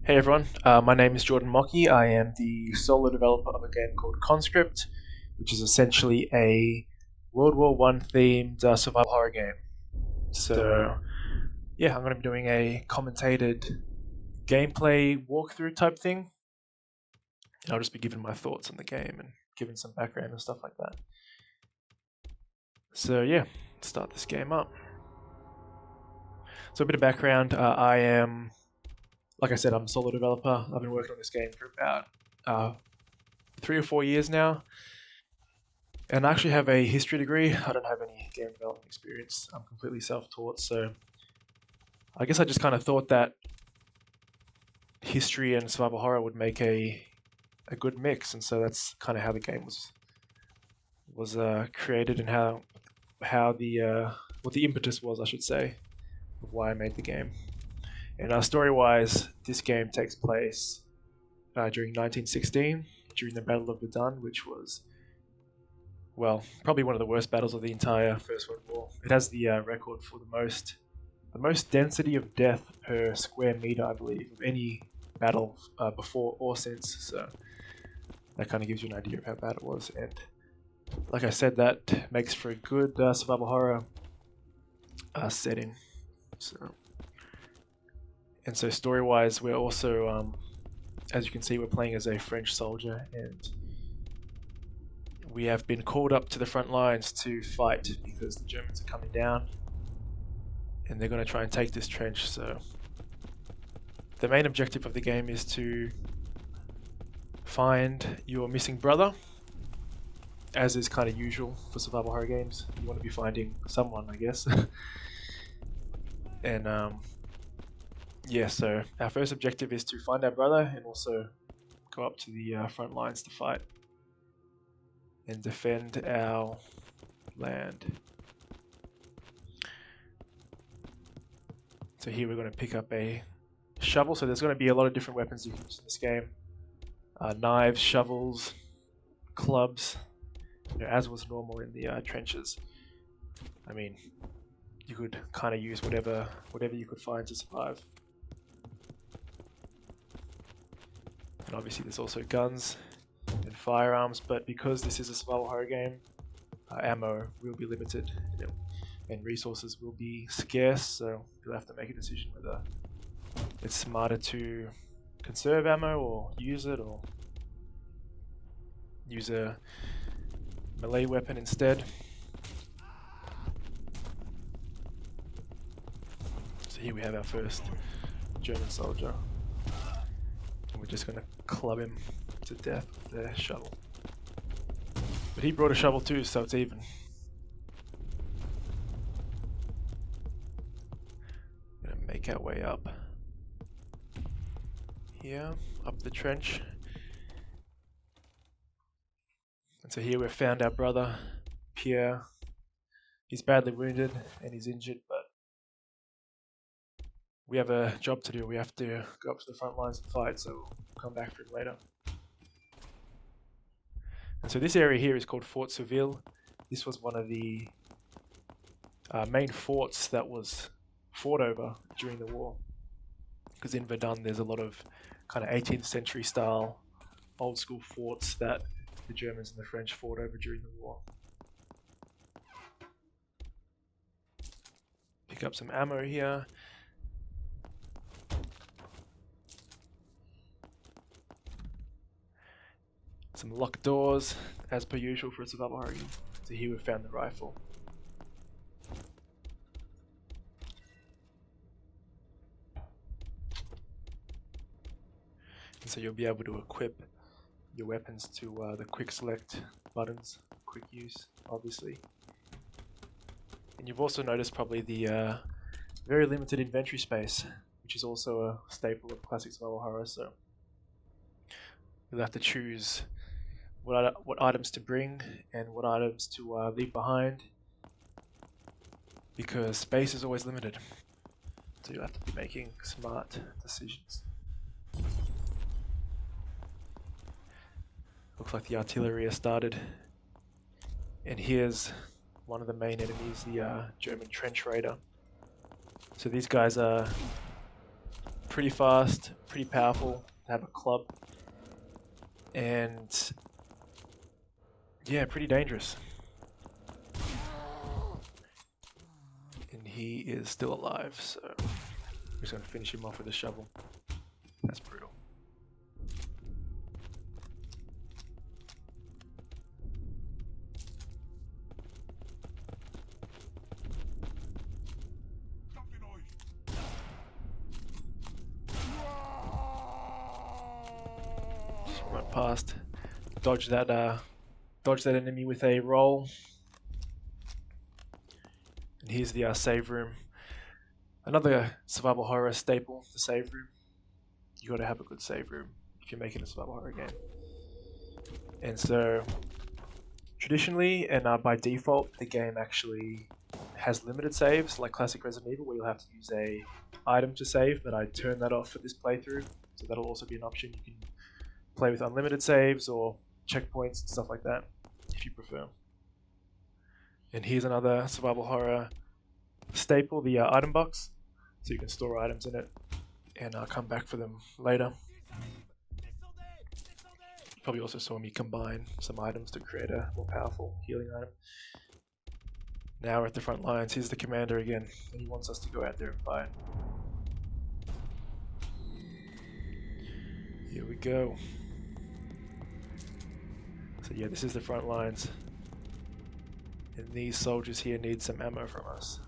Hey everyone, my name is Jordan Mocky. I am the solo developer of a game called Conscript, which is essentially a World War One themed survival horror game. So, yeah, I'm going to be doing a commentated gameplay walkthrough type thing, and I'll just be giving my thoughts on the game and giving some background and stuff like that. So, yeah, let's start this game up. So, a bit of background I am, like I said, I'm a solo developer. I've been working on this game for about 3 or 4 years now. And I actually have a history degree. I don't have any game development experience. I'm completely self-taught, so I guess I just kind of thought that history and survival horror would make a good mix, and so that's kind of how the game was created and how the what the impetus was, I should say, of why I made the game. And story-wise, this game takes place during 1916, during the Battle of Verdun, which was, well, probably one of the worst battles of the entire First World War. It has the record for the most density of death per square meter, I believe, of any battle before or since. So that kind of gives you an idea of how bad it was. And like I said, that makes for a good survival horror setting. So story-wise, we're also, as you can see, we're playing as a French soldier, and we have been called up to the front lines to fight because the Germans are coming down and they're going to try and take this trench. So the main objective of the game is to find your missing brother, as is kind of usual for survival horror games. You want to be finding someone, I guess. And yeah, so our first objective is to find our brother and also go up to the front lines to fight and defend our land. So here we're going to pick up a shovel. So there's going to be a lot of different weapons you can use in this game. Knives, shovels, clubs, as was normal in the trenches. I mean, you could kind of use whatever you could find to survive. And obviously there's also guns and firearms, but because this is a survival horror game, ammo will be limited, and resources will be scarce, so you'll have to make a decision whether it's smarter to conserve ammo or use it, or use a melee weapon instead. So here we have our first German soldier, and we're just going to club him to death with the shovel. But he brought a shovel too, so it's even. Gonna make our way up here, up the trench. And so here we've found our brother, Pierre. He's badly wounded and he's injured, but we have a job to do. We have to go up to the front lines and fight, so we'll come back for it later. And so this area here is called Fort Seville. This was one of the main forts that was fought over during the war. Because in Verdun there's a lot of kind of 18th century style old school forts that the Germans and the French fought over during the war. Pick up some ammo here. Some locked doors, as per usual for a survival horror game. So here we've found the rifle. And so you'll be able to equip your weapons to the quick select buttons, quick use, obviously. And you've also noticed probably the very limited inventory space, which is also a staple of classic survival horror. So you'll have to choose what items to bring and what items to leave behind, because space is always limited. So you'll have to be making smart decisions. Looks like the artillery has started. And here's one of the main enemies, the German trench raider. So these guys are pretty fast, pretty powerful to have a club, and yeah, pretty dangerous. And he is still alive, so I'm just going to finish him off with a shovel. That's brutal. Just run past, dodge that enemy with a roll. And here's the save room. Another survival horror staple, the save room. You got to have a good save room if you're making a survival horror game. And so, traditionally and by default, the game actually has limited saves, like classic Resident Evil, where you'll have to use a item to save. But I turned that off for this playthrough, so that'll also be an option. You can play with unlimited saves or checkpoints and stuff like that, if you prefer. And here's another survival horror staple, the item box. So you can store items in it and come back for them later. You probably also saw me combine some items to create a more powerful healing item. Now we're at the front lines. Here's the commander again, and he wants us to go out there and fight. Here we go. So yeah, this is the front lines. And these soldiers here need some ammo from us.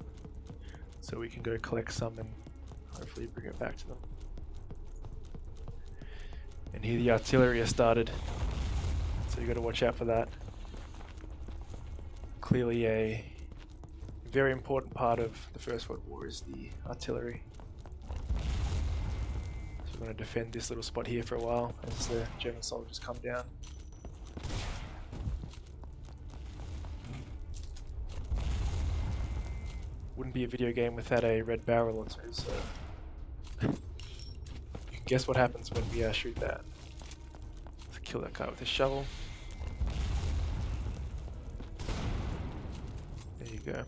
So we can go collect some and hopefully bring it back to them. And here the artillery has started. So you got to watch out for that. Clearly a very important part of the First World War is the artillery. So we're going to defend this little spot here for a while as the German soldiers come down. Wouldn't be a video game without a red barrel or two, so you can guess what happens when we shoot that. Let's kill that guy with a shovel. There you go.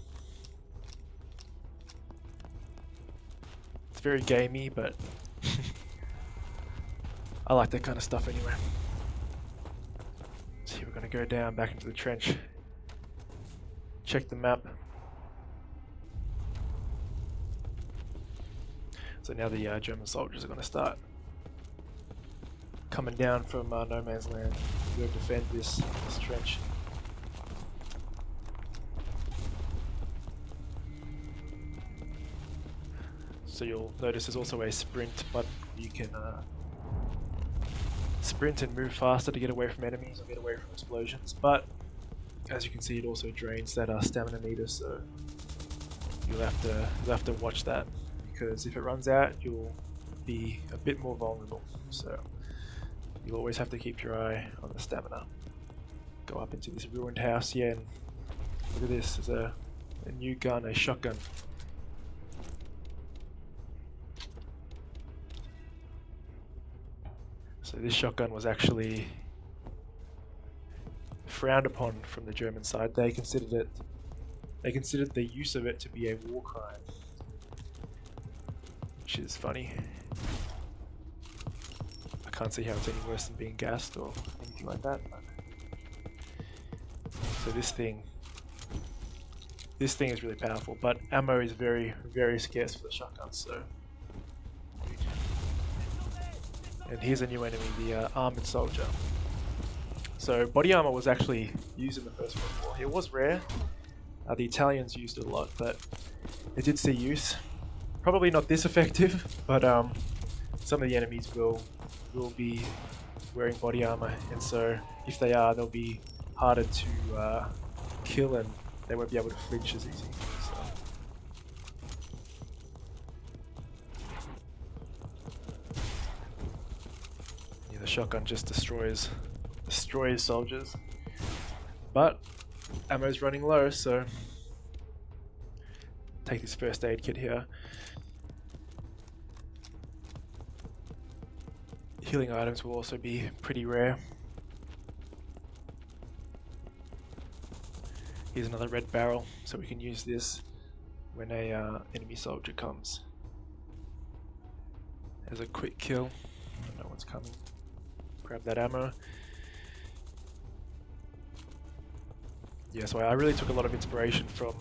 It's very gamey, but I like that kind of stuff anyway. So we're going to go down back into the trench, check the map. So now the German soldiers are going to start coming down from no man's land to go defend this trench. So you'll notice there's also a sprint button. You can sprint and move faster to get away from enemies or get away from explosions. But as you can see, it also drains that stamina meter. So you'll have to watch that, because if it runs out, you'll be a bit more vulnerable. So you'll always have to keep your eye on the stamina. Go up into this ruined house here, and look at this. There's a new gun, a shotgun. So this shotgun was actually frowned upon from the German side. They considered the use of it to be a war crime, which is funny. I can't see how it's any worse than being gassed or anything like that. So this thing is really powerful, but ammo is very, very scarce for the shotgun. So, and here's a new enemy, the armored soldier. So body armor was actually used in the First World War. It was rare. The Italians used it a lot, but it did see use. Probably not this effective, but some of the enemies will be wearing body armor, and so if they are, they'll be harder to kill, and they won't be able to flinch as easy. So. Yeah, the shotgun just destroys soldiers, but ammo's running low, so take this first aid kit here. Healing items will also be pretty rare. Here's another red barrel, so we can use this when a enemy soldier comes There's a quick kill. No one's coming. Grab that ammo. Yeah, so I really took a lot of inspiration from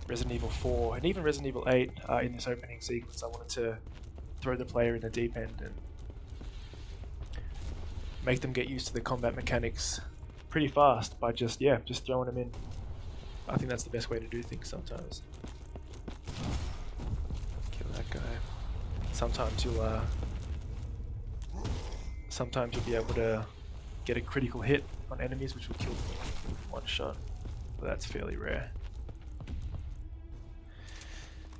Resident Evil 4 and even Resident Evil 8 in this opening sequence. I wanted to throw the player in the deep end and make them get used to the combat mechanics pretty fast by just throwing them in. I think that's the best way to do things sometimes. Kill that guy. Sometimes you'll be able to get a critical hit on enemies which will kill them with one shot, but that's fairly rare.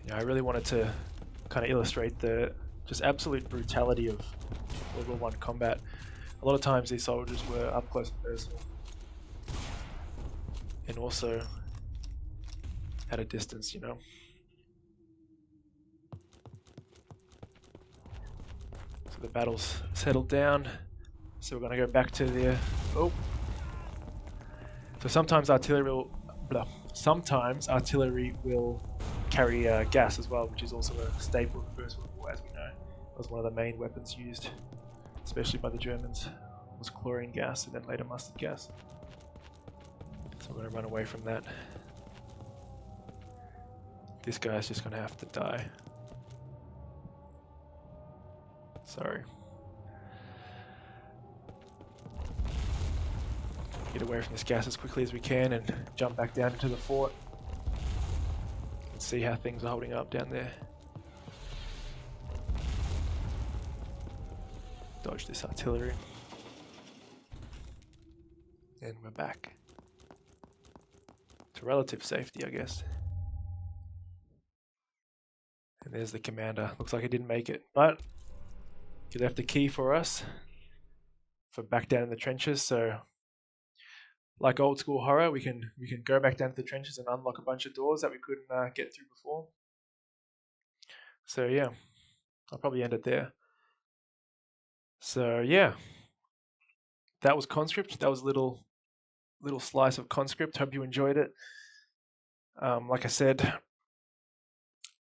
Yeah, I really wanted to kind of illustrate the just absolute brutality of World War I combat. A lot of times these soldiers were up close and personal, and also at a distance, you know. So the battle's settled down, so we're going to go back to the... oh. So sometimes artillery will carry gas as well, which is also a staple of the First World War, as we know. It was one of the main weapons used, especially by the Germans, was chlorine gas and then later mustard gas. So we're going to run away from that. This guy's just going to have to die. Sorry. Get away from this gas as quickly as we can and jump back down into the fort and see how things are holding up down there. Dodge this artillery. And we're back to relative safety, I guess. And there's the commander. Looks like he didn't make it, but he left a key for us for back down in the trenches. So, like old school horror, we can go back down to the trenches and unlock a bunch of doors that we couldn't get through before. So yeah, I'll probably end it there. So yeah, that was Conscript. That was a little slice of Conscript. Hope you enjoyed it. Like I said,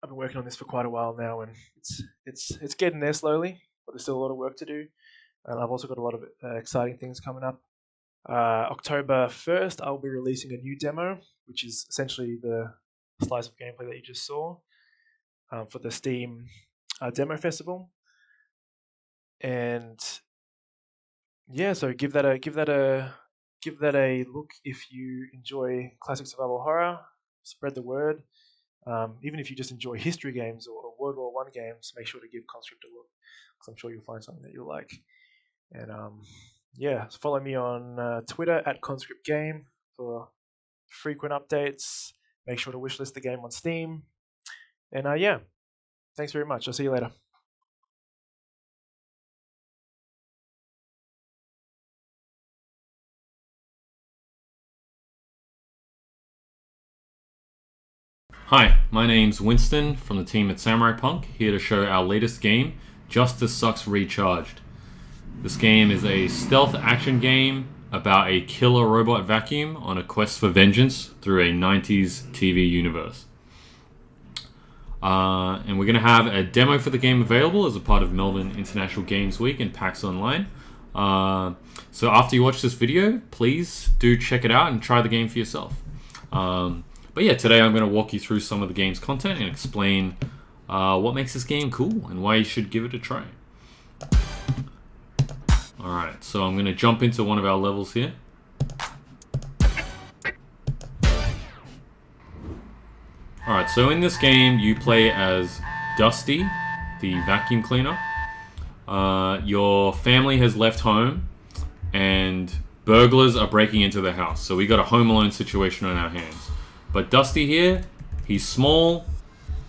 I've been working on this for quite a while now, and it's getting there slowly, but there's still a lot of work to do. And I've also got a lot of exciting things coming up. October 1st, I'll be releasing a new demo, which is essentially the slice of gameplay that you just saw for the Steam Demo Festival. And yeah, so give that a look if you enjoy classic survival horror. Spread the word. Even if you just enjoy history games or World War I games, make sure to give Conscript a look, because I'm sure you'll find something that you'll like. And yeah, so follow me on Twitter at Conscript Game for frequent updates. Make sure to wishlist the game on Steam. And yeah, thanks very much. I'll see you later. Hi, my name's Winston from the team at Samurai Punk, here to show our latest game, Justice Sucks Recharged. This game is a stealth action game about a killer robot vacuum on a quest for vengeance through a 90s TV universe. And we're going to have a demo for the game available as a part of Melbourne International Games Week and PAX Online. So after you watch this video, please do check it out and try the game for yourself. But yeah, today I'm going to walk you through some of the game's content and explain what makes this game cool and why you should give it a try. Alright, so I'm going to jump into one of our levels here. Alright, so in this game you play as Dusty, the vacuum cleaner. Your family has left home and burglars are breaking into the house. So we got a Home Alone situation on our hands. But Dusty here, he's small,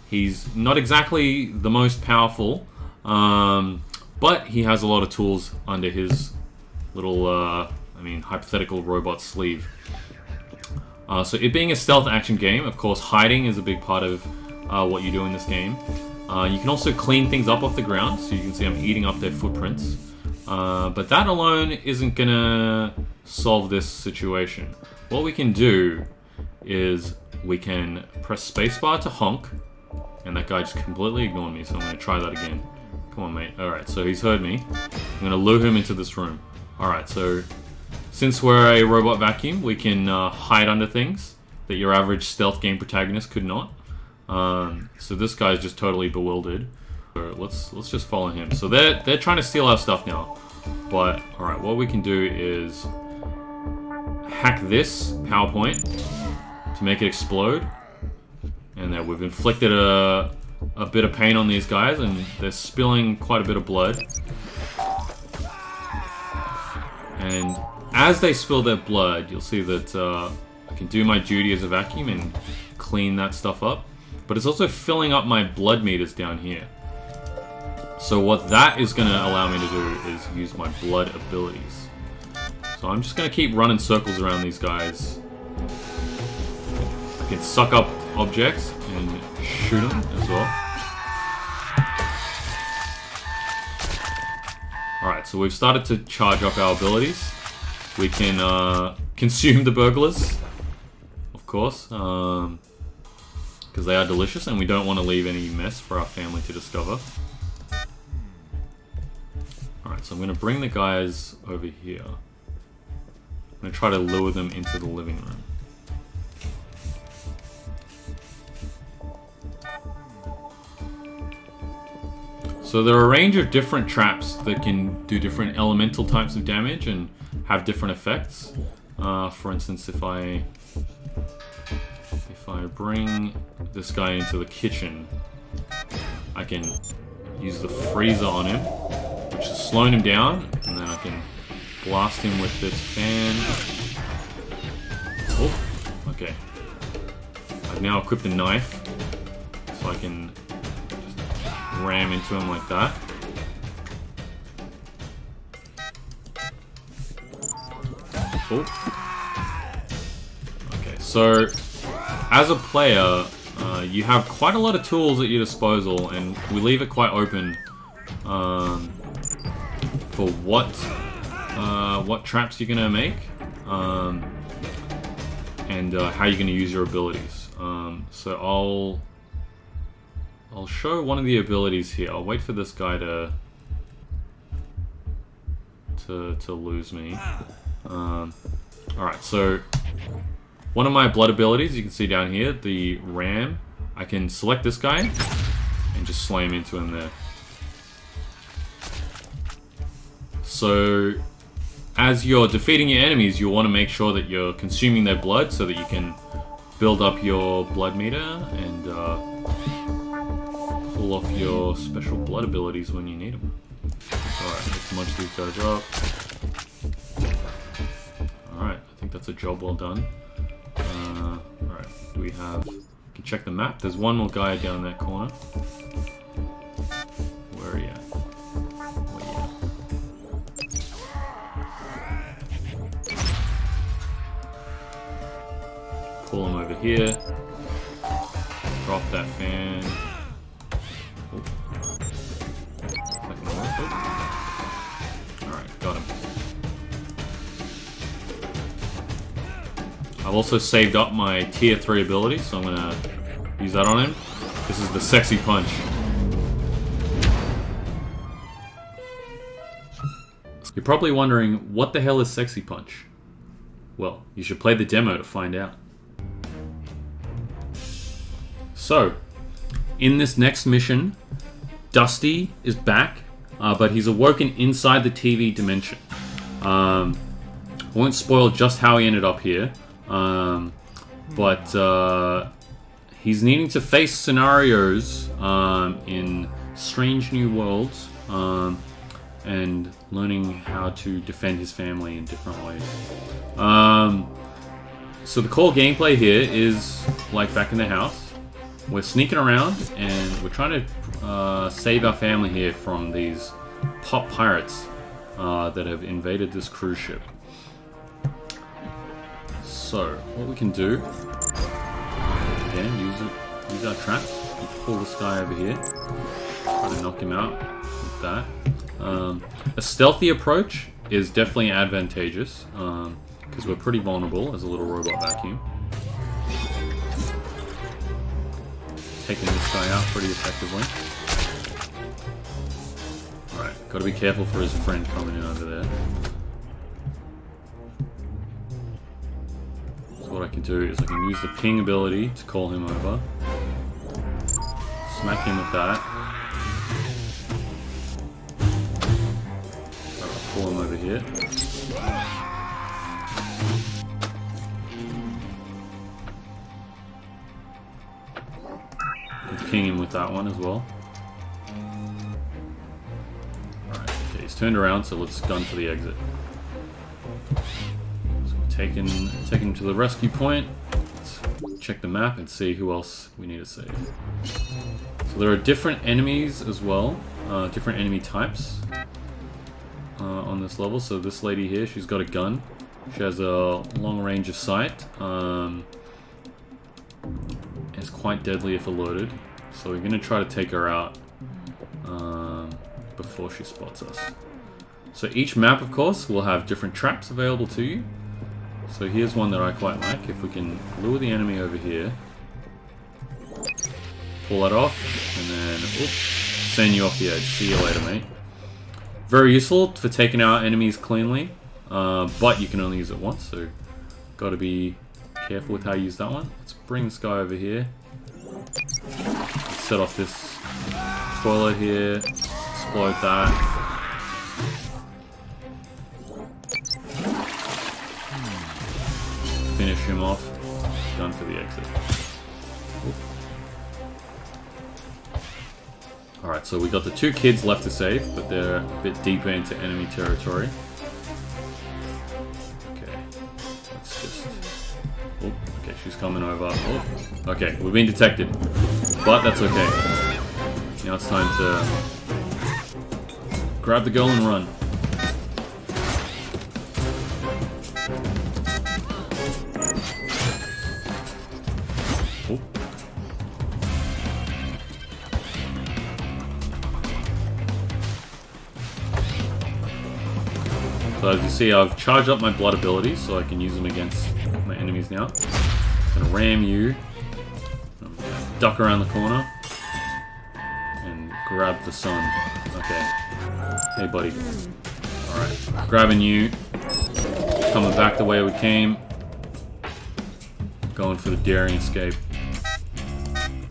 he's not exactly the most powerful, but he has a lot of tools under his little, hypothetical robot sleeve. So it being a stealth action game, of course, hiding is a big part of what you do in this game. You can also clean things up off the ground, so you can see I'm eating up their footprints. But that alone isn't gonna solve this situation. What we can do is we can press spacebar to honk, And that guy just completely ignored me, so I'm going to try that again. Come on, mate. Alright, so he's heard me. I'm going to lure him into this room. Alright, so since we're a robot vacuum, we can hide under things that your average stealth game protagonist could not. So this guy's just totally bewildered. So let's just follow him. So they're trying to steal our stuff now. But alright, what we can do is hack this PowerPoint to make it explode. And then we've inflicted a bit of pain on these guys, and they're spilling quite a bit of blood. And as they spill their blood, you'll see that I can do my duty as a vacuum and clean that stuff up. But it's also filling up my blood meters down here. So what that is going to allow me to do is use my blood abilities. So I'm just going to keep running circles around these guys. I can suck up objects and shoot them as well. Alright, so we've started to charge up our abilities. We can consume the burglars, of course, because they are delicious and we don't want to leave any mess for our family to discover. Alright, so I'm going to bring the guys over here. I'm going to try to lure them into the living room. So there are a range of different traps that can do different elemental types of damage and have different effects. For instance, if I bring this guy into the kitchen, I can use the freezer on him, which is slowing him down, and then I can blast him with this fan. Oh, okay. I've now equipped a knife, so I can ram into him like that. Oh. Okay, so as a player, you have quite a lot of tools at your disposal, and we leave it quite open for what traps you're gonna make, and how you're gonna use your abilities. So I'll show one of the abilities here. I'll wait for this guy to lose me. Alright, so one of my blood abilities, you can see down here, the ram. I can select this guy and just slam into him there. So as you're defeating your enemies, you'll want to make sure that you're consuming their blood so that you can build up your blood meter and pull off your special blood abilities when you need them. Alright, let's munch these guys up. Alright, I think that's a job well done. Alright, do we have... You can check the map. There's one more guy down that corner. Where are you at? Pull him over here. Drop that fan. Alright, got him. I've also saved up my tier 3 ability, so I'm gonna use that on him. This is the sexy punch. You're probably wondering, what the hell is sexy punch? Well, you should play the demo to find out. So, in this next mission, Dusty is back, but he's awoken inside the TV dimension. I won't spoil just how he ended up here, but he's needing to face scenarios in strange new worlds, and learning how to defend his family in different ways. So the core gameplay here is like back in the house. We're sneaking around and we're trying to save our family here from these pop pirates that have invaded this cruise ship. So what we can do, again, use our traps. We pull this guy over here, try to knock him out with that. A stealthy approach is definitely advantageous because we're pretty vulnerable as a little robot vacuum. taking this guy out pretty effectively. Alright, gotta be careful for his friend coming in over there. So what I can do is I can use the ping ability to call him over. Smack him with that. I'll pull him over here. Ping him with that one as well. Alright, okay, he's turned around, so let's gun for the exit. So we're taking him to the rescue point. Let's check the map and see who else we need to save. So there are different enemies as well, different enemy types on this level. So this lady here, she's got a gun. She has a long range of sight. It's quite deadly if alerted. So we're going to try to take her out before she spots us. So each map, of course, will have different traps available to you. So here's one that I quite like. If we can lure the enemy over here, pull that off, and then send you off the edge. See you later, mate. Very useful for taking out enemies cleanly, but you can only use it once, so got to be careful with how you use that one. Let's bring this guy over here. Set off this toilet here. Explode that. Finish him off. Done for the exit. Alright, so we got the 2 kids left to save, but they're a bit deeper into enemy territory. Okay. Let's just... Oh, okay, she's coming over. Oh, okay, we've been detected. But that's okay. Now it's time to grab the girl and run. Oh. So as you see, I've charged up my blood abilities so I can use them against my enemies now. I'm gonna ram you. Duck around the corner and grab the sun. Okay. Hey, buddy. Alright. Grabbing you. Coming back the way we came. Going for the daring escape.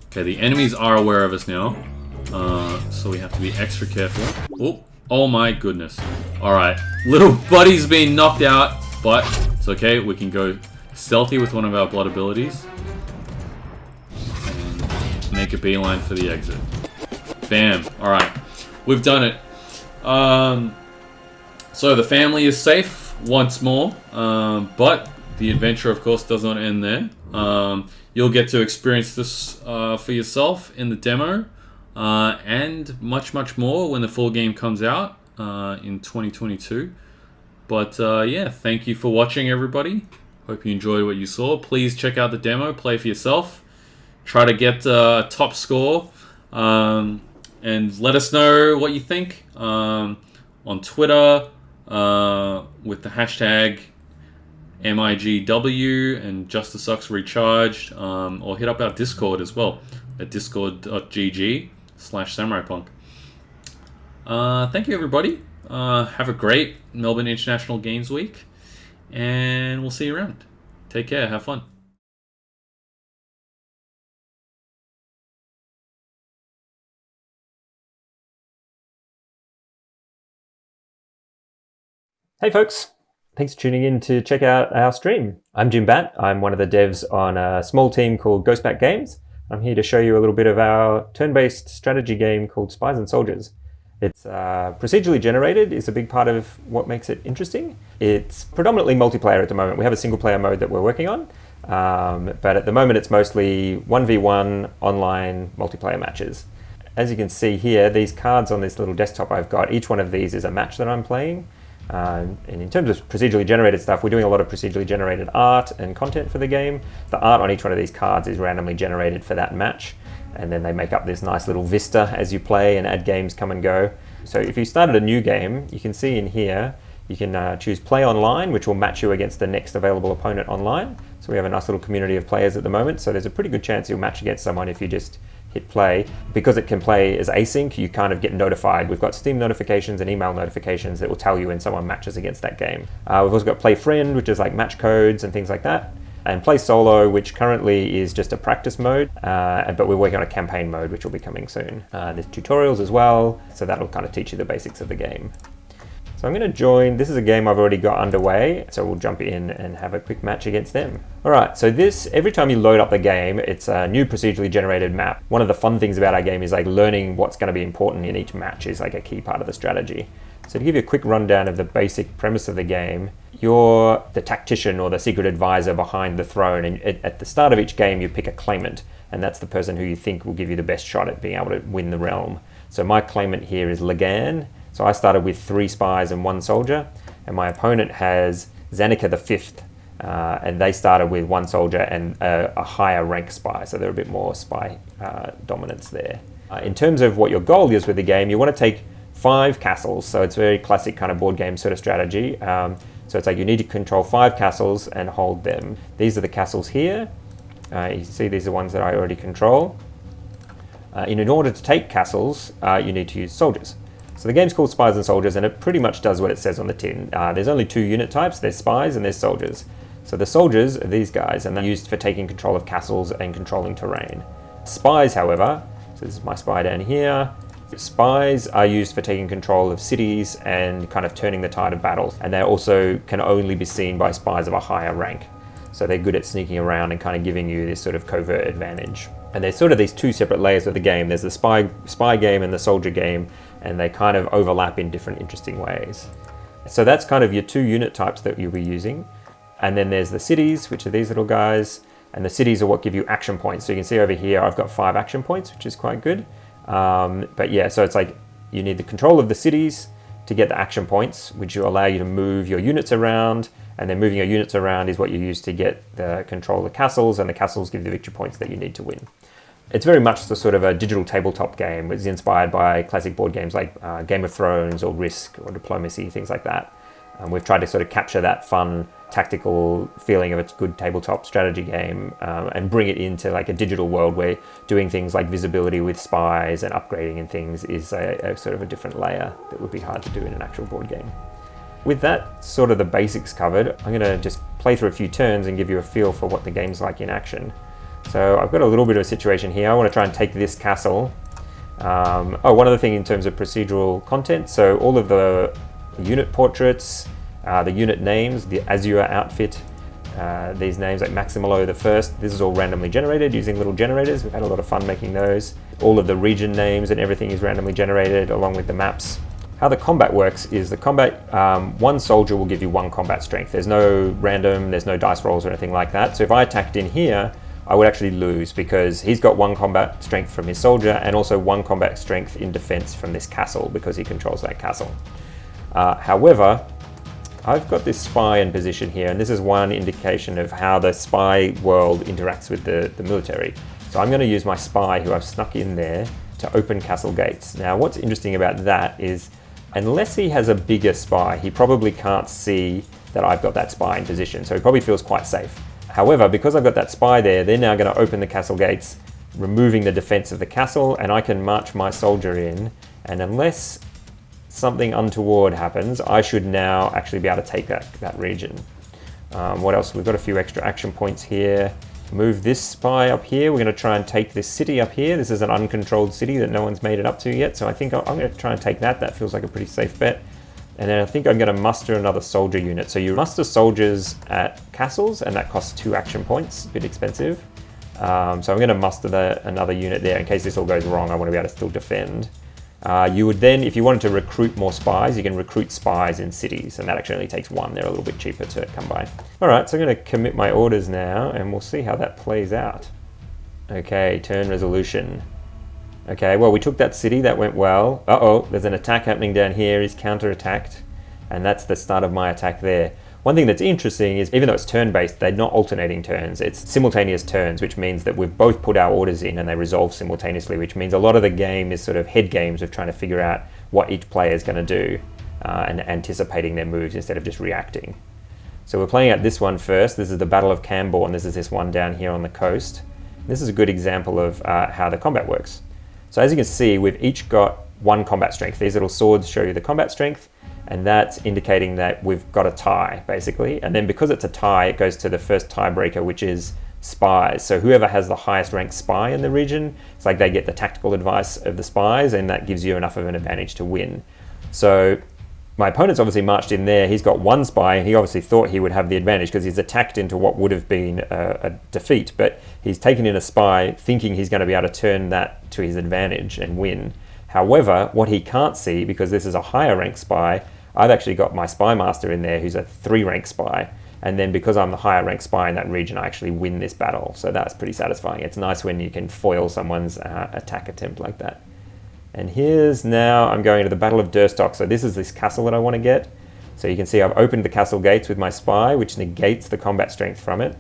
Okay, the enemies are aware of us now. So we have to be extra careful. Oh my goodness. Alright. Little buddy's been knocked out, but it's okay. We can go stealthy with one of our blood abilities. Make a beeline for the exit. Bam. Alright. We've done it. So the family is safe once more. But the adventure, of course, does not end there. You'll get to experience this for yourself in the demo. And much, much more when the full game comes out in 2022. But yeah, thank you for watching, everybody. Hope you enjoyed what you saw. Please check out the demo. Play for yourself. Try to get a top score, and let us know what you think on Twitter with the hashtag MIGW and Justice Sucks Recharged, or hit up our Discord as well at discord.gg/samuraipunk. Thank you, everybody. Have a great Melbourne International Games week, and we'll see you around. Take care. Have fun. Hey folks, thanks for tuning in to check out our stream. I'm Jim Batt. I'm one of the devs on a small team called Ghostback Games. I'm here to show you a little bit of our turn-based strategy game called Spies and Soldiers. It's procedurally generated, is a big part of what makes it interesting. It's predominantly multiplayer at the moment. We have a single player mode that we're working on, but at the moment it's mostly 1v1 online multiplayer matches. As you can see here, these cards on this little desktop I've got, each one of these is a match that I'm playing. And in terms of procedurally generated stuff, we're doing a lot of procedurally generated art and content for the game. The art on each one of these cards is randomly generated for that match, and then they make up this nice little vista as you play, and add games come and go. So if you started a new game, you can see in here, you can choose play online, which will match you against the next available opponent online. So we have a nice little community of players at the moment, so there's a pretty good chance you'll match against someone if you just hit play. Because it can play as async, you kind of get notified. We've got Steam notifications and email notifications that will tell you when someone matches against that game. We've also got Play Friend, which is like match codes and things like that. And Play Solo, which currently is just a practice mode, but we're working on a campaign mode, which will be coming soon. There's tutorials as well, so that'll kind of teach you the basics of the game. So I'm going to join, this is a game I've already got underway, so we'll jump in and have a quick match against them. Alright, so this, every time you load up the game, it's a new procedurally generated map. One of the fun things about our game is like learning what's going to be important in each match is like a key part of the strategy. So to give you a quick rundown of the basic premise of the game, you're the tactician or the secret advisor behind the throne, and at the start of each game you pick a claimant, and that's the person who you think will give you the best shot at being able to win the realm. So my claimant here is Lagan. So I started with 3 spies and 1 soldier, and my opponent has Zanika the 5th, and they started with 1 soldier and a higher rank spy, so they're a bit more spy dominance there. In terms of what your goal is with the game, you want to take 5 castles, so it's very classic kind of board game sort of strategy. So it's like you need to control 5 castles and hold them. These are the castles here. You see these are ones that I already control. In order to take castles, you need to use soldiers. So the game's called Spies and Soldiers, and it pretty much does what it says on the tin. There's only 2 unit types, there's spies and there's soldiers. So the soldiers are these guys, and they're used for taking control of castles and controlling terrain. Spies, however, so this is my spy down here, spies are used for taking control of cities and kind of turning the tide of battles, and they also can only be seen by spies of a higher rank. So they're good at sneaking around and kind of giving you this sort of covert advantage. And there's sort of these 2 separate layers of the game. There's the spy game and the soldier game, and they kind of overlap in different interesting ways. So that's kind of your 2 unit types that you'll be using. And then there's the cities, which are these little guys, and the cities are what give you action points. So you can see over here I've got 5 action points, which is quite good. But yeah, so it's like you need the control of the cities to get the action points, which will allow you to move your units around, and then moving your units around is what you use to get the control of the castles, and the castles give you the victory points that you need to win. It's very much the sort of a digital tabletop game. It's inspired by classic board games like Game of Thrones or Risk or Diplomacy, things like that. And we've tried to sort of capture that fun, tactical feeling of a good tabletop strategy game and bring it into like a digital world where doing things like visibility with spies and upgrading and things is a sort of a different layer that would be hard to do in an actual board game. With that sort of the basics covered, I'm going to just play through a few turns and give you a feel for what the game's like in action. So I've got a little bit of a situation here. I want to try and take this castle. One other thing in terms of procedural content, so all of the unit portraits, the unit names, the Azure outfit, these names like Maximilo the First, this is all randomly generated using little generators. We've had a lot of fun making those. All of the region names and everything is randomly generated along with the maps. How the combat works is the combat, 1 soldier will give you 1 combat strength. There's no random, there's no dice rolls or anything like that. So if I attacked in here, I would actually lose because he's got 1 combat strength from his soldier and also 1 combat strength in defense from this castle because he controls that castle. However, I've got this spy in position here, and this is one indication of how the spy world interacts with the military. So I'm going to use my spy who I've snuck in there to open castle gates. Now what's interesting about that is unless he has a bigger spy, he probably can't see that I've got that spy in position, so he probably feels quite safe. However, because I've got that spy there, they're now going to open the castle gates, removing the defense of the castle, and I can march my soldier in, and unless something untoward happens, I should now actually be able to take that region. What else? We've got a few extra action points here. Move this spy up here. We're going to try and take this city up here. This is an uncontrolled city that no one's made it up to yet, so I think I'm going to try and take that. That feels like a pretty safe bet. And then I think I'm going to muster another soldier unit. So you muster soldiers at castles, and that costs 2 action points, a bit expensive. So I'm going to muster another unit there in case this all goes wrong. I want to be able to still defend. You would then, if you wanted to recruit more spies, you can recruit spies in cities, and that actually only takes 1. They're a little bit cheaper to come by. All right, so I'm going to commit my orders now, and we'll see how that plays out. Okay, turn resolution. Okay, well, we took that city, that went well. Uh-oh, there's an attack happening down here. He's counter-attacked, and that's the start of my attack there. One thing that's interesting is, even though it's turn-based, they're not alternating turns. It's simultaneous turns, which means that we've both put our orders in and they resolve simultaneously, which means a lot of the game is sort of head games of trying to figure out what each player is going to do and anticipating their moves instead of just reacting. So we're playing out this one first. This is the Battle of Camborne. This is this one down here on the coast. This is a good example of how the combat works. So as you can see, we've each got 1 combat strength. These little swords show you the combat strength, and that's indicating that we've got a tie, basically. And then because it's a tie, it goes to the first tiebreaker, which is spies. So whoever has the highest ranked spy in the region, it's like they get the tactical advice of the spies, and that gives you enough of an advantage to win. So my opponent's obviously marched in there. He's got 1 spy, and he obviously thought he would have the advantage because he's attacked into what would have been a defeat. But he's taken in a spy thinking he's going to be able to turn that to his advantage and win. However, what he can't see, because this is a higher ranked spy, I've actually got my spy master in there who's a 3 rank spy. And then because I'm the higher ranked spy in that region, I actually win this battle. So that's pretty satisfying. It's nice when you can foil someone's attack attempt like that. And here's now, I'm going to the Battle of Durstock. So this is this castle that I want to get. So you can see I've opened the castle gates with my spy, which negates the combat strength from it.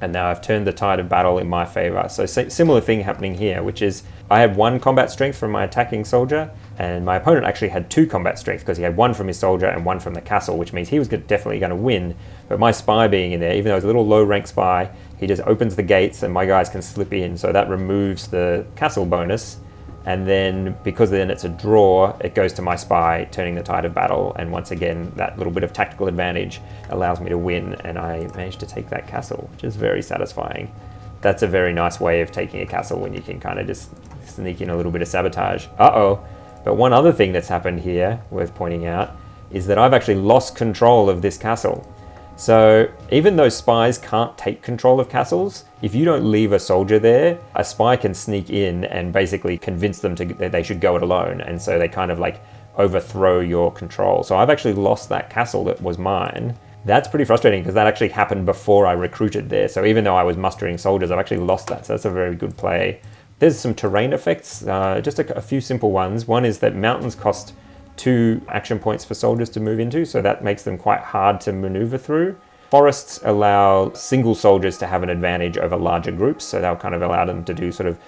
And now I've turned the tide of battle in my favor. So similar thing happening here, which is I had 1 combat strength from my attacking soldier, and my opponent actually had 2 combat strength because he had 1 from his soldier and 1 from the castle, which means he was definitely going to win. But my spy being in there, even though he's a little low rank spy, he just opens the gates and my guys can slip in. So that removes the castle bonus. And then because then it's a draw, it goes to my spy, turning the tide of battle. And once again, that little bit of tactical advantage allows me to win. And I managed to take that castle, which is very satisfying. That's a very nice way of taking a castle, when you can kind of just sneak in a little bit of sabotage. Uh-oh. But one other thing that's happened here, worth pointing out, is that I've actually lost control of this castle. So even though spies can't take control of castles, if you don't leave a soldier there, a spy can sneak in and basically convince them that they should go it alone. And so they kind of like overthrow your control. So I've actually lost that castle that was mine. That's pretty frustrating because that actually happened before I recruited there. So even though I was mustering soldiers, I've actually lost that. So that's a very good play. There's some terrain effects, just a few simple ones. One is that mountains cost 2 action points for soldiers to move into, so that makes them quite hard to maneuver through. Forests allow single soldiers to have an advantage over larger groups, so they'll kind of allow them to do sort of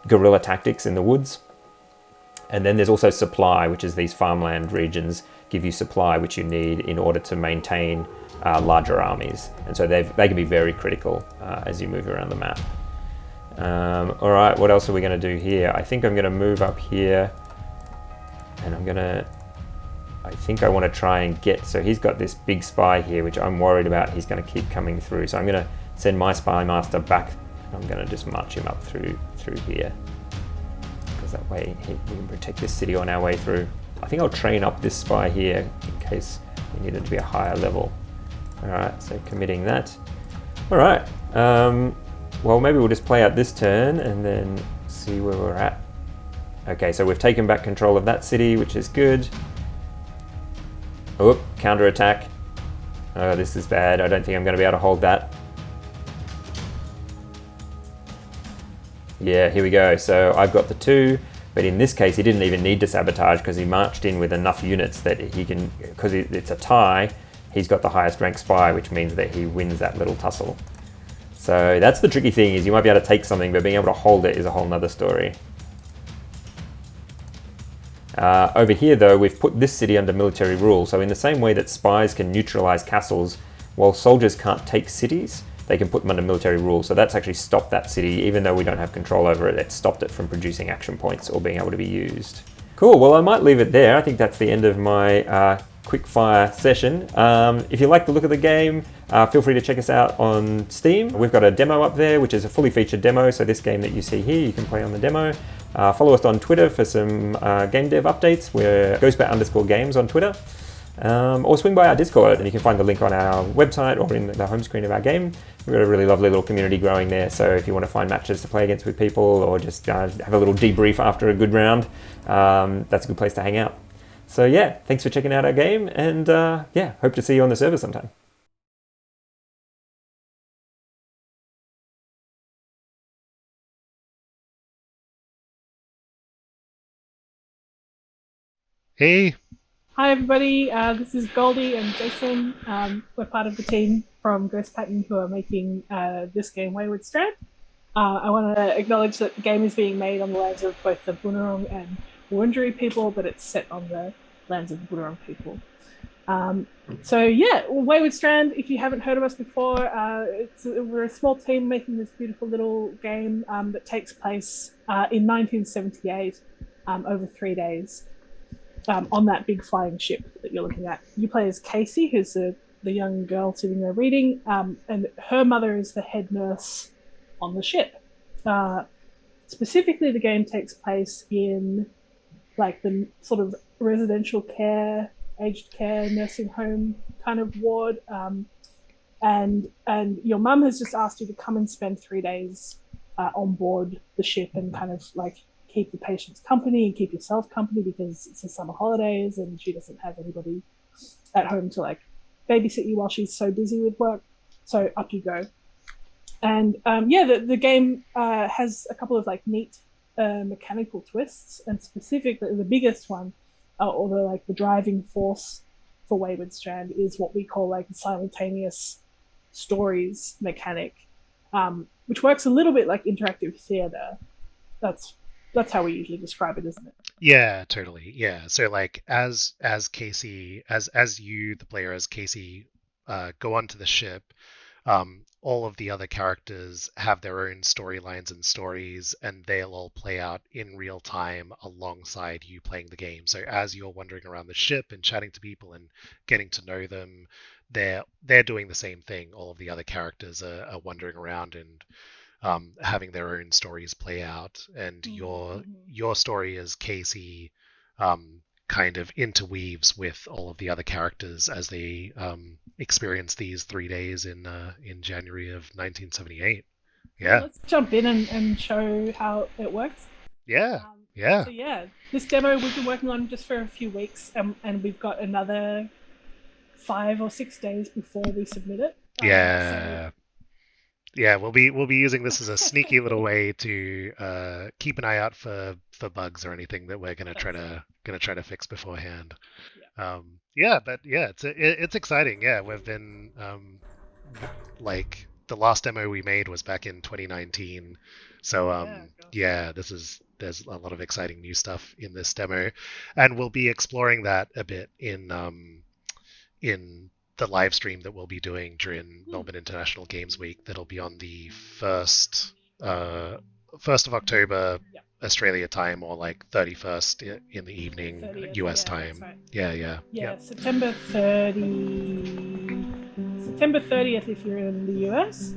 guerrilla tactics in the woods. And then there's also supply, which is these farmland regions give you supply which you need in order to maintain larger armies. And so they can be very critical as you move around the map. All right, what else are we going to do here? I think I'm going to move up here, and I think I want to try and get, so he's got this big spy here, which I'm worried about he's going to keep coming through. So I'm going to send my spy master back, and I'm going to just march him up through here, because that way we can protect this city on our way through. I think I'll train up this spy here in case we need it to be a higher level. All right, so committing that. All right, well, maybe we'll just play out this turn and then see where we're at. Okay, so we've taken back control of that city, which is good. Oh, counterattack. Oh, this is bad. I don't think I'm going to be able to hold that. Yeah, here we go. So I've got the 2, but in this case, he didn't even need to sabotage because he marched in with enough units that he can, because it's a tie, he's got the highest rank spy, which means that he wins that little tussle. So that's the tricky thing, is you might be able to take something, but being able to hold it is a whole nother story. Over here, though, we've put this city under military rule. So in the same way that spies can neutralize castles, while soldiers can't take cities, they can put them under military rule. So that's actually stopped that city. Even though we don't have control over it, it's stopped it from producing action points or being able to be used. Cool, well, I might leave it there. I think that's the end of my quick fire session. If you like the look of the game, feel free to check us out on Steam. We've got a demo up there, which is a fully featured demo. So this game that you see here, you can play on the demo. Follow us on Twitter for some game dev updates. We're ghostbat_games on Twitter. Or swing by our Discord, and you can find the link on our website or in the home screen of our game. We've got a really lovely little community growing there, so if you want to find matches to play against with people, or just have a little debrief after a good round, that's a good place to hang out. So yeah, thanks for checking out our game, and yeah, hope to see you on the server sometime. Hey. Hi everybody, this is Goldie and Jason. We're part of the team from Ghostpattern who are making this game, Wayward Strand. I want to acknowledge that the game is being made on the lands of both the Boonwurrung and Wurundjeri people, but it's set on the lands of the Boonwurrung people. So yeah, Wayward Strand, if you haven't heard of us before, we're a small team making this beautiful little game that takes place in 1978 over 3 days on that big flying ship that you're looking at. You play as Casey, who's the young girl sitting there reading, and her mother is the head nurse on the ship. Specifically, the game takes place in like the sort of residential care, aged care, nursing home kind of ward, and your mum has just asked you to come and spend 3 days on board the ship and kind of like keep the patients company and keep yourself company because it's the summer holidays and she doesn't have anybody at home to like babysit you while she's so busy with work. So up you go. And the game has a couple of like neat mechanical twists, and specifically the biggest one, or the driving force for Wayward Strand is what we call like the simultaneous stories mechanic, which works a little bit like interactive theater. That's how we usually describe it, isn't it? Yeah, totally. Yeah. So like as Casey, as you, the player, as Casey, go onto the ship, all of the other characters have their own storylines and stories, and they'll all play out in real time alongside you playing the game. So as you're wandering around the ship and chatting to people and getting to know them, they're doing the same thing. All of the other characters are wandering around and having their own stories play out, and your story as Casey kind of interweaves with all of the other characters as they experience these 3 days in January of 1978. Yeah. Let's jump in and show how it works. Yeah. So yeah, this demo we've been working on just for a few weeks, and we've got another 5 or 6 days before we submit it. Yeah, we'll be using this as a sneaky little way to keep an eye out for bugs or anything that we're gonna try to fix beforehand. It's exciting. Yeah, we've been like the last demo we made was back in 2019, so there's a lot of exciting new stuff in this demo, and we'll be exploring that a bit in the live stream that we'll be doing during Melbourne International Games Week. That'll be on the 1st of October Australia time, or like 31st in the evening 30th, US time. Right. Yeah. September 30th if you're in the US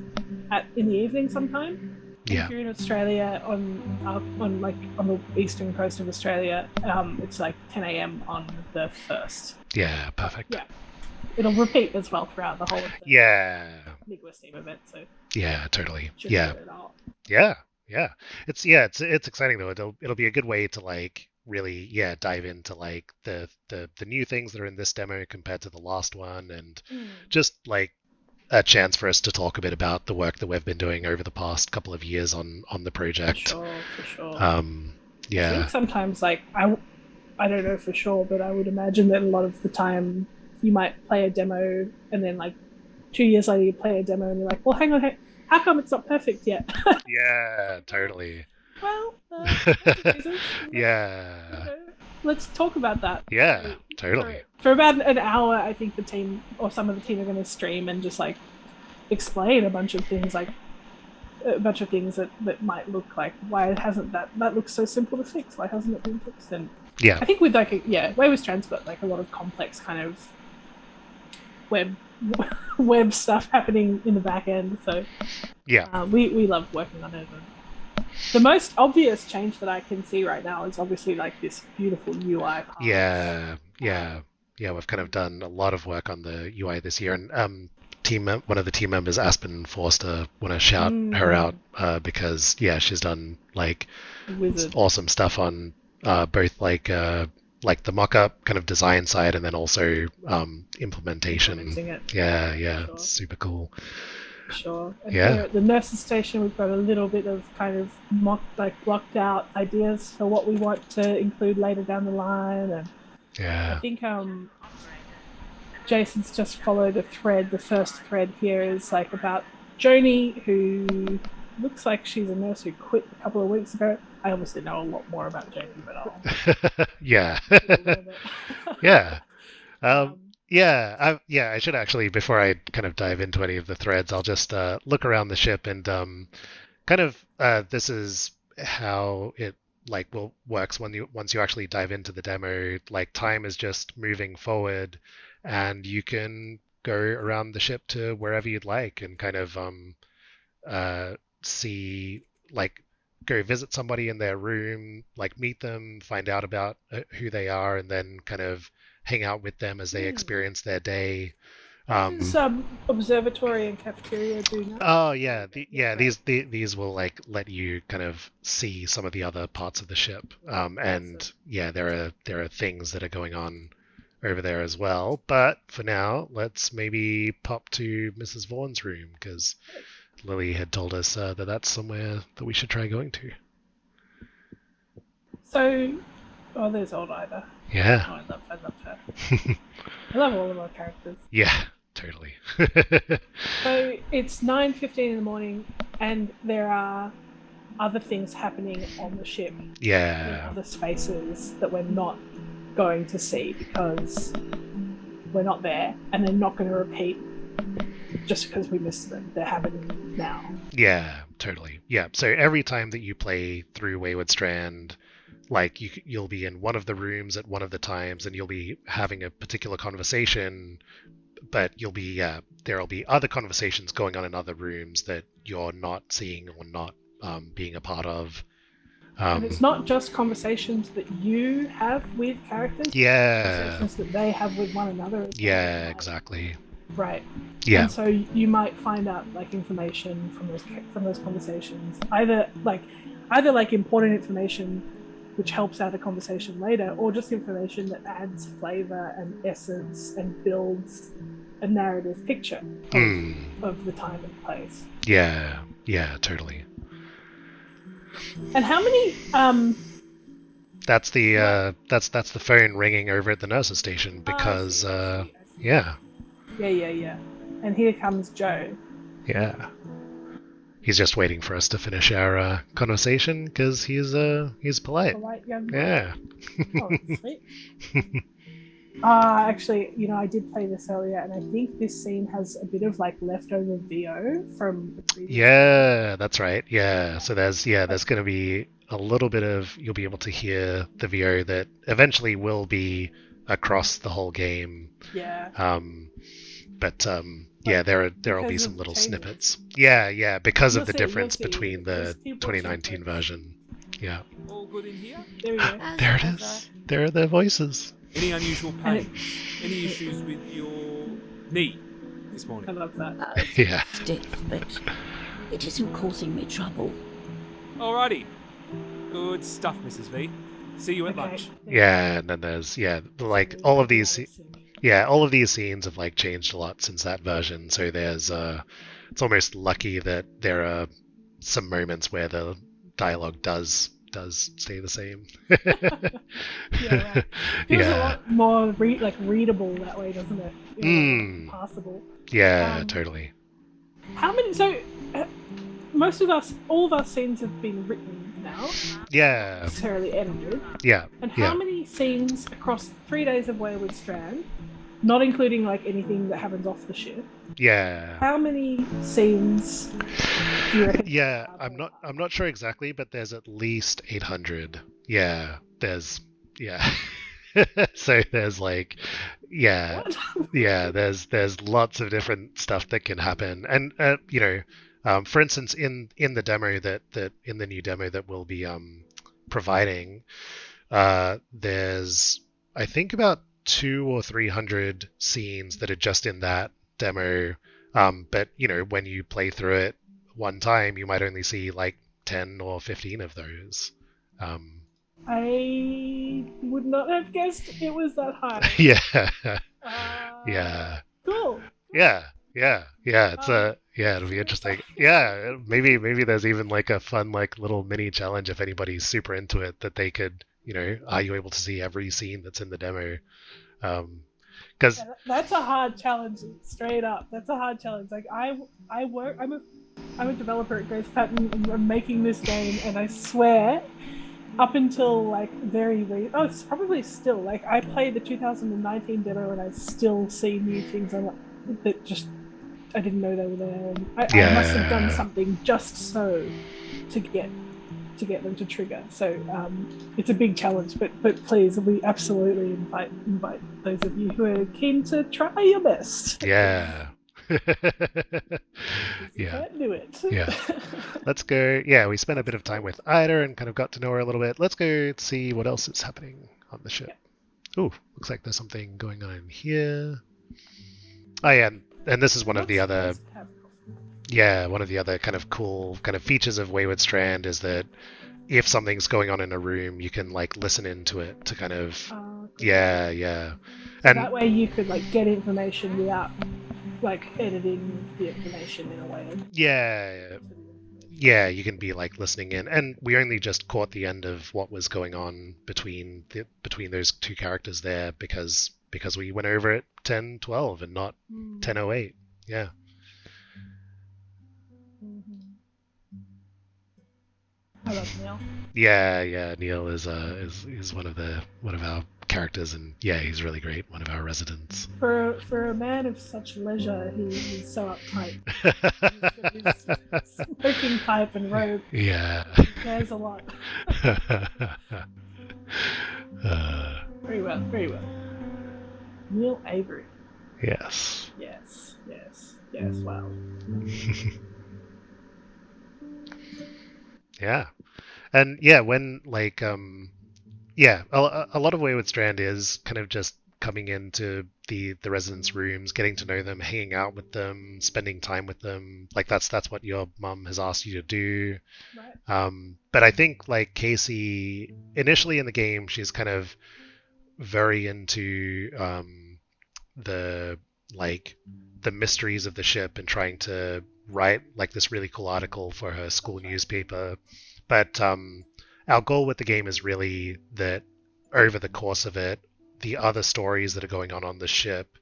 in the evening sometime. Yeah. If you're in Australia on the eastern coast of Australia, it's like 10 a.m. on the 1st. Yeah, perfect. Yeah. It'll repeat as well throughout the whole of the MIGW Steam event. So yeah, totally. Yeah. It's exciting though. It'll be a good way to like really dive into like the new things that are in this demo compared to the last one, and just like a chance for us to talk a bit about the work that we've been doing over the past couple of years on the project. For sure. I think sometimes like I don't know for sure, but I would imagine that a lot of the time you might play a demo and then like 2 years later you play a demo and you're like, well, hang on, how come it's not perfect yet? Yeah, totally. Well, let's talk about that. Yeah, totally. For about an hour, I think the team or some of the team are going to stream and just like explain a bunch of things that might look like, why hasn't that looks so simple to fix? Why hasn't it been fixed? And yeah, I think with Wayward Strand's got like a lot of complex kind of web stuff happening in the back end. So yeah, we love working on it. And the most obvious change that I can see right now is obviously like this beautiful UI part. Yeah. We've kind of done a lot of work on the UI this year, and one of the team members, Aspen Forster, want to shout her out because she's done like awesome stuff on both like the mock-up kind of design side and then also implementation. Yeah, sure. It's super cool. Sure. And here at the nurses station, we've got a little bit of kind of blocked out ideas for what we want to include later down the line, and I think Jason's just followed a thread. The first thread here is like about Joni, who looks like she's a nurse who quit a couple of weeks ago. I obviously know a lot more about Joni, but I'll I should actually, before I kind of dive into any of the threads, I'll just look around the ship and kind of this is how it works once you actually dive into the demo. Like time is just moving forward, and you can go around the ship to wherever you'd like and kind of see go visit somebody in their room, meet them, find out about who they are, and then kind of hang out with them as they experience their day. Does observatory and cafeteria do that? Oh yeah, these will let you kind of see some of the other parts of the ship, and yeah, there are things that are going on over there as well. But for now, let's maybe pop to Mrs. Vaughan's room, because Lily had told us that that's somewhere that we should try going to. So, there's Old Ida. Yeah. Oh, I love her. I love all of our characters. Yeah, totally. So it's 9:15 in the morning, and there are other things happening on the ship. Yeah. In other spaces that we're not going to see because we're not there, and they're not going to repeat just because we missed them. They're happening now. Yeah, totally. Yeah, so every time that you play through Wayward Strand, you'll be in one of the rooms at one of the times, and you'll be having a particular conversation, but there'll be other conversations going on in other rooms that you're not seeing or not being a part of. And it's not just conversations that you have with characters. Yeah. Conversations that they have with one another. Yeah, exactly. Right. Yeah. And so you might find out information from those conversations, either important information which helps out a conversation later, or just information that adds flavor and essence and builds a narrative picture of the time and place. Yeah, totally. And how many that's the that's the phone ringing over at the nurse's station because yeah. Yeah. And here comes Joe. Yeah. He's just waiting for us to finish our conversation because he's polite. Polite young man. Yeah. Oh, sweet. Actually, I did play this earlier, and I think this scene has a bit of leftover VO from the previous. Yeah, that's right. Yeah. So there's going to be a little bit of, you'll be able to hear the VO that eventually will be across the whole game. Yeah. But there'll be some little snippets. Yeah, because of the difference between the 2019 version. Yeah. All good in here? There we go. There it is. There are their voices. Any unusual pain? Any issues with your knee this morning? I love that. Yeah. Stiff, but it isn't causing me trouble. Alrighty. Good stuff, Mrs. V. See you at lunch. Yeah, and then there's all of these. Yeah, all of these scenes have changed a lot since that version. So there's it's almost lucky that there are some moments where the dialogue does stay the same. Yeah, right. Feels a lot more readable that way, doesn't it? Passable. Yeah, totally. How many? So all of our scenes have been written now. Yeah. Necessarily edited. Yeah. And how many scenes across 3 days of Wayward Strand, not including anything that happens off the ship? Yeah. How many scenes do you reckon? Yeah, I'm not sure exactly, but there's at least 800. Yeah, there's so there's there's lots of different stuff that can happen, and for instance, in the demo that in the new demo that we'll be providing, there's I think about 200 or 300 scenes that are just in that demo. But when you play through it one time, you might only see 10 or 15 of those. I would not have guessed it was that high. Yeah. Yeah. Cool. Yeah. It's it'll be interesting. Yeah, maybe there's even a fun little mini challenge if anybody's super into it that they could, are you able to see every scene that's in the demo? Because that's a hard challenge, straight up. That's a hard challenge. I'm a developer at Grace Patton, and I'm making this game, and I swear up until like it's probably still like I played the 2019 demo and I still see new things that just I didn't know they were there. And I must have done something just so to get them to trigger. So it's a big challenge, but please, we absolutely invite those of you who are keen to try your best. Yeah. You Yeah. can't do it. Yeah. Let's go. Yeah, we spent a bit of time with Ida and kind of got to know her a little bit. Let's go see what else is happening on the ship. Yeah. Ooh, looks like there's something going on in here. Oh yeah, and this is one of the other kind of cool kind of features of Wayward Strand is that if something's going on in a room, you can like listen into it to kind of Cool. yeah. So And that way you could like get information without like editing the information in a way. Yeah, you can be like listening in, and we only just caught the end of what was going on between those two characters there because we went over at 10:12 and not 10:08. Yeah. I love Neil. Yeah. Neil is one of our characters, and yeah, he's really great. One of our residents. For a man of such leisure, he's so uptight. He's got his smoking pipe and robe. Yeah. He cares a lot. Very well. Neil Avery. Yes. Yes. Wow. Yeah. And yeah, when like a lot of Wayward Strand is kind of just coming into the residents' rooms, getting to know them, hanging out with them, spending time with them. Like that's what your mum has asked you to do. Right. But I think like Casey initially in the game, she's kind of very into the mysteries of the ship and trying to write like this really cool article for her school newspaper. But our goal with the game is really that over the course of it, the other stories that are going on the ship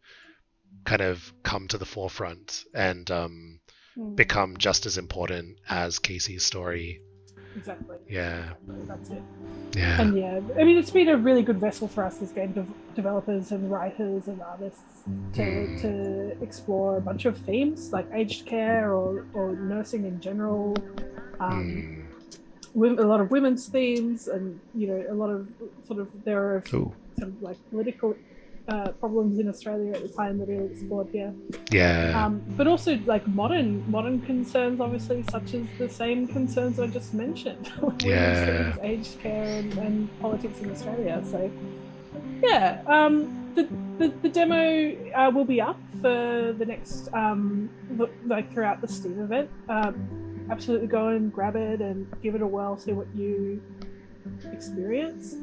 kind of come to the forefront and become just as important as Casey's story. Exactly. Yeah. That's it. Yeah. And yeah, I mean, it's been a really good vessel for us as game developers and writers and artists to explore a bunch of themes like aged care or nursing in general. A lot of women's themes, and a lot of sort of there are some like political problems in Australia at the time that are explored here. Yeah. But also like modern concerns, obviously, such as the same concerns I just mentioned. Women's themes, aged care, and politics in Australia. So yeah, the demo will be up for the next like throughout the Steam event. Absolutely go and grab it and give it a whirl, see what you experience.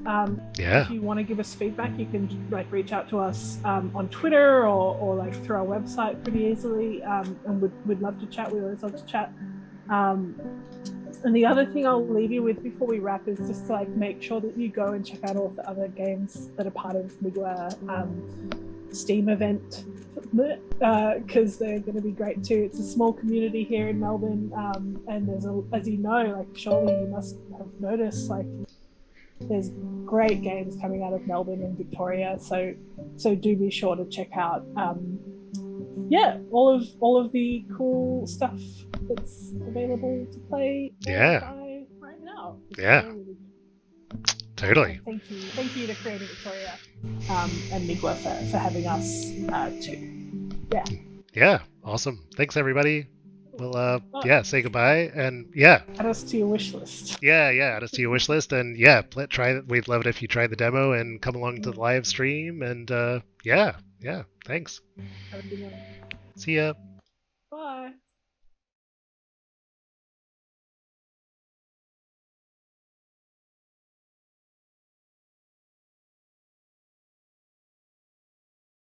If you want to give us feedback, you can like reach out to us on Twitter or like through our website pretty easily, and we'd love to chat. We always love to chat. And the other thing I'll leave you with before we wrap is just to like make sure that you go and check out all of the other games that are part of MIGW Steam event, because they're going to be great too. It's a small community here in Melbourne, and there's as you know, like surely you must have noticed, like there's great games coming out of Melbourne and Victoria. So do be sure to check out all of the cool stuff that's available to play right now. Totally. Thank you to Creative Victoria and MIGW for having us too. Yeah, awesome. Thanks everybody. We'll say goodbye and add us to your wish list. Add us to your wish list, and try it. We'd love it if you tried the demo and come along to the live stream, and thanks. Have a good one. See ya. Bye.